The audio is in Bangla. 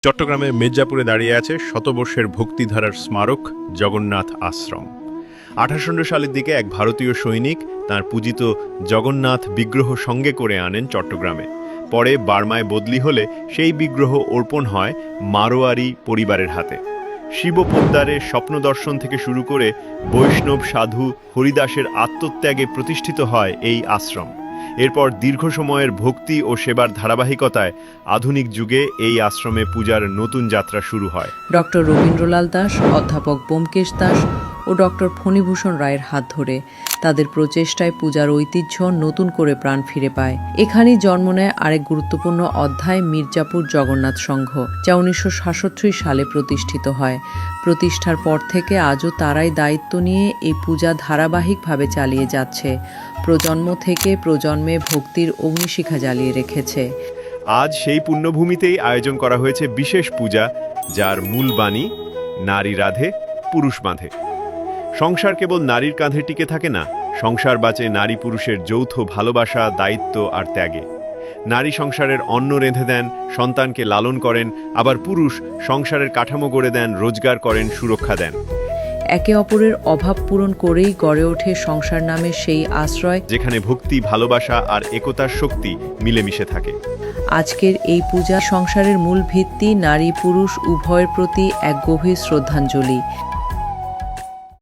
চট্টগ্রামের মির্জাপুরে দাঁড়িয়ে আছে শতবর্ষের ভক্তিধারার স্মারক জগন্নাথ আশ্রম। 1800 সালের দিকে এক ভারতীয় সৈনিক তার পূজিত জগন্নাথ বিগ্রহ সঙ্গে করে আনেন চট্টগ্রামে। পরে বার্মায় বদলি হলে সেই বিগ্রহ অর্পণ হয় মারোয়ারি পরিবারের হাতে। শিব পোদ্দারের স্বপ্নদর্শন থেকে শুরু করে বৈষ্ণব সাধু হরিদাসের আত্মত্যাগে প্রতিষ্ঠিত হয় এই আশ্রম। এরপর দীর্ঘ সময়ের ভক্তি ও সেবার ধারাবাহিকতায় আধুনিক যুগে এই আশ্রমে পূজার নতুন যাত্রা শুরু হয়। ডক্টর রবীন্দ্রলাল দাস, অধ্যাপক ব্যোমকেশ দাস ও ডক্টর ফণীভূষণ রায়ের হাত ধরে তাদের প্রচেষ্টায় পূজার ঐতিহ্য নতুন করে প্রাণ ফিরে পায়। এখানেই জন্ম নেয় আরেক গুরুত্বপূর্ণ অধ্যায় মির্জাপুর জগন্নাথ সংঘ, যা 1967 সালে প্রতিষ্ঠিত হয়। প্রতিষ্ঠার পর থেকে আজও তারাই দায়িত্ব নিয়ে এই পূজা ধারাবাহিকভাবে চালিয়ে যাচ্ছে, প্রজন্ম থেকে প্রজন্মে ভক্তির অগ্নিশিখা জ্বালিয়ে রেখেছে। আজ সেই পুণ্যভূমিতেই আয়োজন করা হয়েছে বিশেষ পূজা, যার মূল বাণী নারী রাধে পুরুষ বাঁধে। সংসার কেবল নারীর কাঁধে টিকে থাকে না, সংসার বাঁচে নারী পুরুষের যৌথ ভালোবাসা, দায়িত্ব আর ত্যাগে। নারী সংসারের অন্ন রেঁধে দেন, সন্তানকে লালন করেন, আবার পুরুষ সংসারের কাঠামো গড়ে দেন, রোজগার করেন, সুরক্ষা দেন। একে অপরের অভাব পূরণ করেই গড়ে ওঠে সংসার নামে সেই আশ্রয়, যেখানে ভক্তি, ভালোবাসা আর একতার শক্তি মিলেমিশে থাকে। আজকের এই পূজা সংসারের মূল ভিত্তি, নারী পুরুষ উভয়ের প্রতি এক গভীর শ্রদ্ধাঞ্জলি।